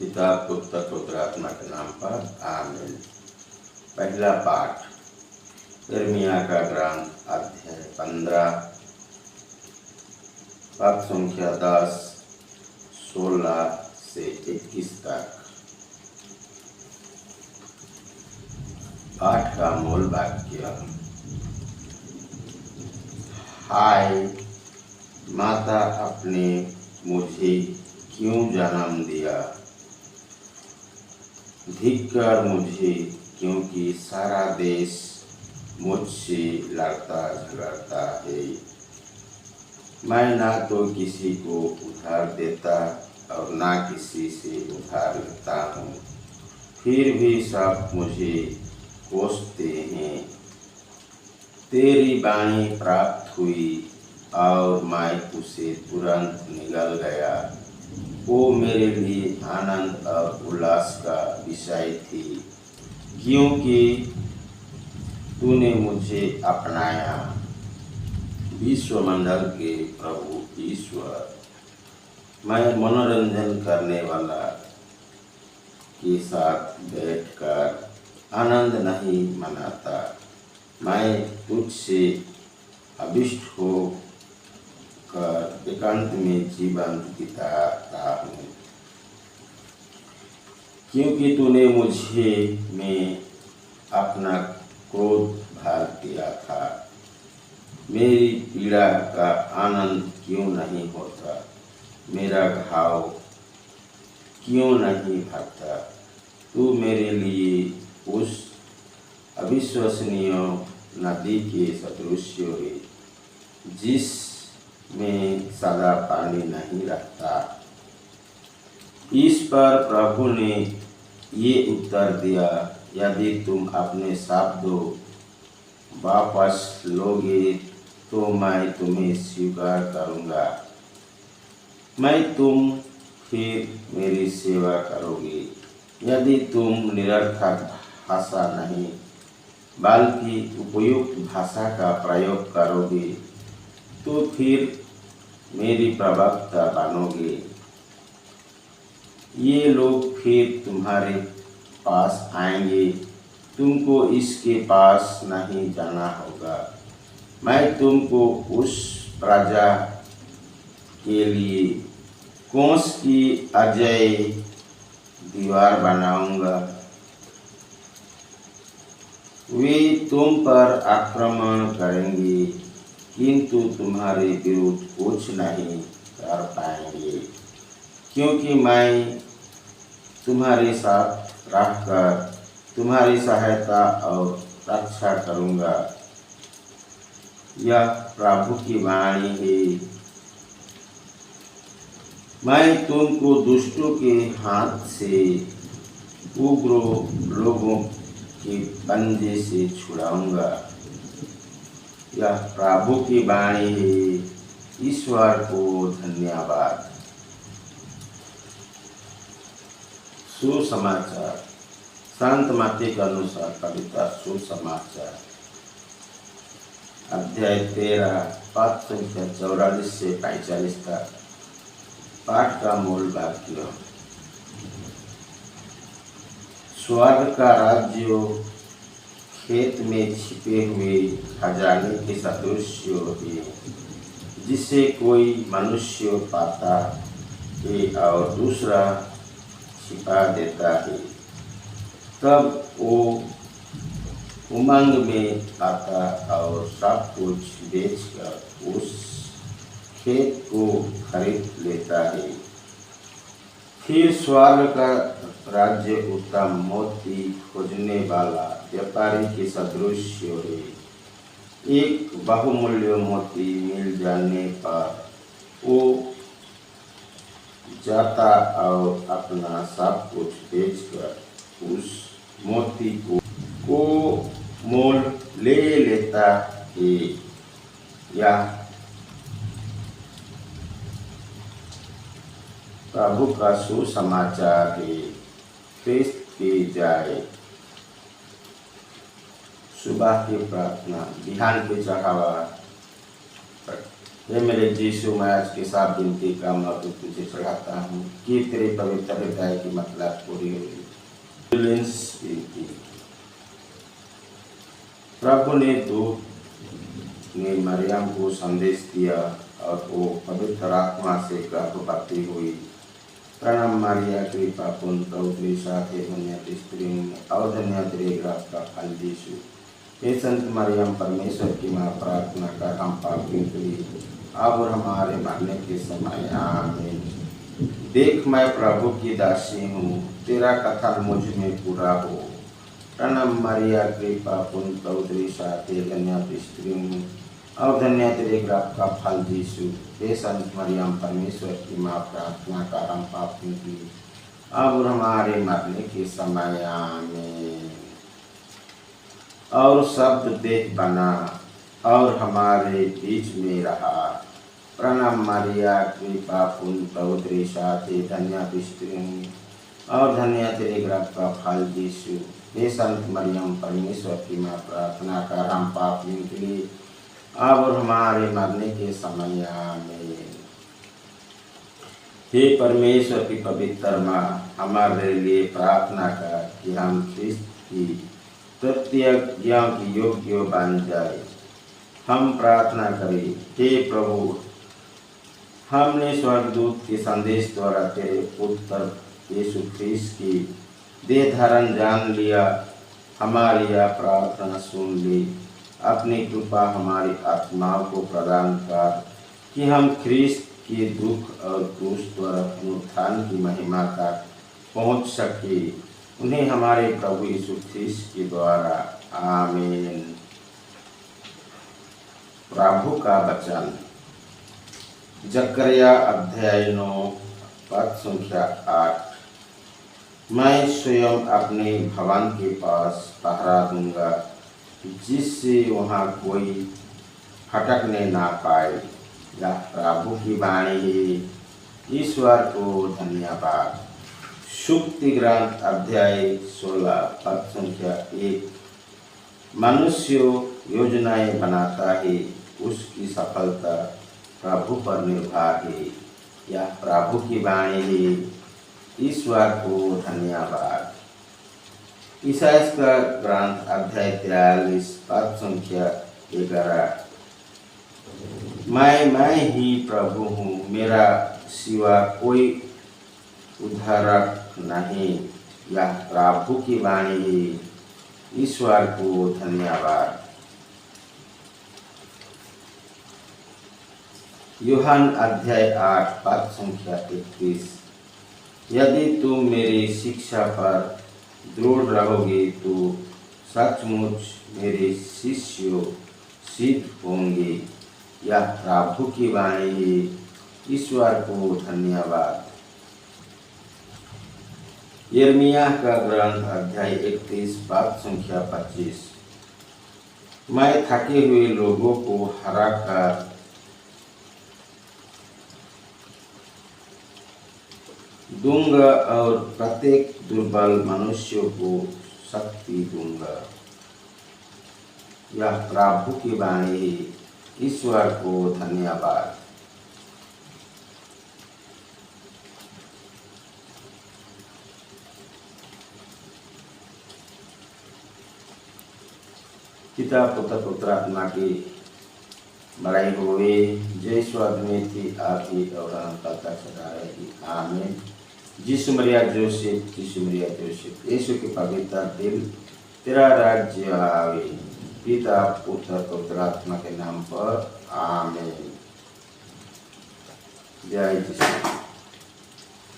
पिता पुत्र पवित्र आत्मा के नाम पर आमीन। पहला पाठ यिर्मयाह का ग्रंथ अध्याय 15 पद संख्या 10, 16 से 21 तक। पाठ का मूल वाक्य। हाय माता, आपने मुझे क्यों जन्म दिया? धिक्कार मुझे, क्योंकि सारा देश मुझसे लड़ता झगड़ता है। मैं ना तो किसी को उधार देता और ना किसी से उधार लेता हूँ, फिर भी सब मुझे कोसते हैं। तेरी वाणी प्राप्त हुई और मैं उसे तुरंत निगल गया। वो मेरे लिए आनंद और उल्लास का विषय थी, क्योंकि तूने मुझे अपनाया। विश्वमंडल के प्रभु ईश्वर, मैं मनोरंजन करने वाला के साथ बैठकर आनंद नहीं मनाता। मैं तुझसे अभिष्ट होकर एकांत में जीवन बिताता हूँ, क्योंकि तूने मुझे में अपना क्रोध भर दिया था। मेरी पीड़ा का आनंद क्यों नहीं होता? मेरा घाव क्यों नहीं भरता? तू मेरे लिए उस अविश्वसनीय नदी के सदृश है, जिसमें सदा पानी नहीं रहता। इस पर प्रभु ने ये उत्तर दिया, यदि तुम अपने शब्दों वापस लोगे तो मैं तुम्हें स्वीकार करूँगा। तुम फिर मेरी सेवा करोगे। यदि तुम निरर्थक भाषा नहीं बल्कि उपयुक्त भाषा का प्रयोग करोगे तो फिर मेरी प्रवक्ता बनोगे। ये लोग फिर तुम्हारे पास आएंगे, तुमको इसके पास नहीं जाना होगा। मैं तुमको उस प्रजा के लिए कोस की अजय दीवार बनाऊंगा। वे तुम पर आक्रमण करेंगे, किंतु तुम्हारे विरुद्ध कुछ नहीं कर पाएंगे, क्योंकि मैं तुम्हारे साथ रहकर तुम्हारी सहायता और रक्षा करूँगा। यह प्रभु की वाणी है। मैं तुमको दुष्टों के हाथ से, उग्र लोगों के पंजे से छुड़ाऊंगा। यह प्रभु की वाणी है। ईश्वर को धन्यवाद। सुसमाचार। संत मत्ती के अनुसार पवित्र सुसमाचार अध्याय 13 पद संख्या 44 से 45 तक। पाठ का मूल वाक्य। स्वर्ग का राज्य खेत में छिपे हुए खजाने के सदृश है, जिसे कोई मनुष्य पाता है और दूसरा छिपा देता है। तब वो उमंग में आता और सब कुछ बेचकर उस खेत को खरीद लेता है। फिर स्वर्ग का राज्य उत्तम मोती खोजने वाला व्यापारी के सदृश है। एक बहुमूल्य मोती मिल जाने पर वो जाता और अपना सब कुछ बेचकर उस मोती को मोल ले लेता है। यह प्रभु का सुसमाचार है। ख्रिस्त की जाए। सुबह की प्रार्थना। बिहान के चढ़ावा हे मेरे यीशु, मैं आज के साथ विनती का महत्व तुझे चढ़ाता हूँ कि तेरे पवित्र हृदय की मतलब पूरी हुई। विनती। प्रभु ने दूत ने मरियम को संदेश दिया और वो पवित्र आत्मा से गर्भवती हुई। प्रणाम मरिया, कृपा पूर्ण, प्रभु तेरे साथ है, धन्य स्त्री और धन्य तेरे गर्भ का फल यीशु। हे संत मरियम, परमेश्वर की माँ, प्रार्थना कर हम पापियों के लिए अब और हमारे मरने के समय आमीन। देख, मैं प्रभु की दासी हूँ, तेरा कथन मुझ में पूरा हो। प्रणाम मरिया, कृपा पूर्ण, प्रभु तेरे साथ है, धन्य स्त्री हूँ और धन्य तेरे गर्भ का फल यीशु। हे संत मरियम, परमेश्वर की माँ, प्रार्थना कर हम पापियों के लिए अब और हमारे मरने के समय आमीन। और शब्द देह बना और हमारे बीच में रहा। प्रणाम मरिया, कृपा पूर्ण, प्रभु तेरे साथ है, धन्य स्त्री हूँ और धन्य तेरे गर्भ का फल यीशु। हे संत मरियम, परमेश्वर की माँ, प्रार्थना कर हम पापियों के लिए अब और हमारे मरने के समय आमीन। हे परमेश्वर की पवित्र माँ, हमारे लिए प्रार्थना कर कि हम ख्रिस्त की प्रतिज्ञा की योग्य बन जाए। हम प्रार्थना करें। हे प्रभु, हमने स्वर्गदूत के संदेश द्वारा तेरे पुत्र यीशु ख्रिस्त की देह धारण जान लिया। हमारी यह प्रार्थना सुन ली। अपनी कृपा हमारी आत्माओं को प्रदान कर कि हम ख्रिस्त के दुख और क्रूस द्वारा पुनरुत्थान की महिमा तक पहुँच सके। उन्हें हमारे प्रभु यीशु ख्रिस्त के द्वारा आमीन। प्रभु का वचन। जकरिया अध्याय 9 पद संख्या 8। मैं स्वयं अपने भवन के पास पहरा दूंगा, जिससे वहाँ कोई भटकने ना पाए। यह प्रभु की वाणी है। ईश्वर को धन्यवाद। सुक्ति ग्रंथ अध्याय 16 पद संख्या 1। मनुष्य योजनाएं बनाता है, उसकी सफलता प्रभु पर निर्भर है। यह प्रभु की वाणी है। ईश्वर को धन्यवाद। ईसाइया का ग्रंथ अध्याय 43 पद संख्या 11। मैं ही प्रभु हूँ, मेरा सिवा कोई उद्धारक नहीं। यह प्रभु की वाणी है। ईश्वर को धन्यवाद। यूहन्ना अध्याय 8 पद संख्या 31। यदि तुम मेरी शिक्षा पर दृढ़ रहोगे तो सचमुच मेरे शिष्य सिद्ध होंगे। यह प्रभु की वाणी है। ईश्वर को धन्यवाद। यिर्मयाह का ग्रंथ अध्याय 31 पद संख्या 25। मैं थके हुए लोगों को हरा कर दूंगा और प्रत्येक दुर्बल मनुष्य को शक्ति दूंगा। यह प्रभु की वाणी है। ईश्वर को धन्यवाद। पिता पुत्र पुत्र आत्मा की बड़ाई होवे, जय स्वर्ग में थी आती और अनंत तक सदा रहेगी। आमीन। यीशु मरिया जोसेफ, यीशु मरिया जोसेफ, यीशु के पवित्र दिल, तेरा राज्य आवे। पिता पुत्र पवित्र आत्मा के नाम पर आमीन। जय यीशु।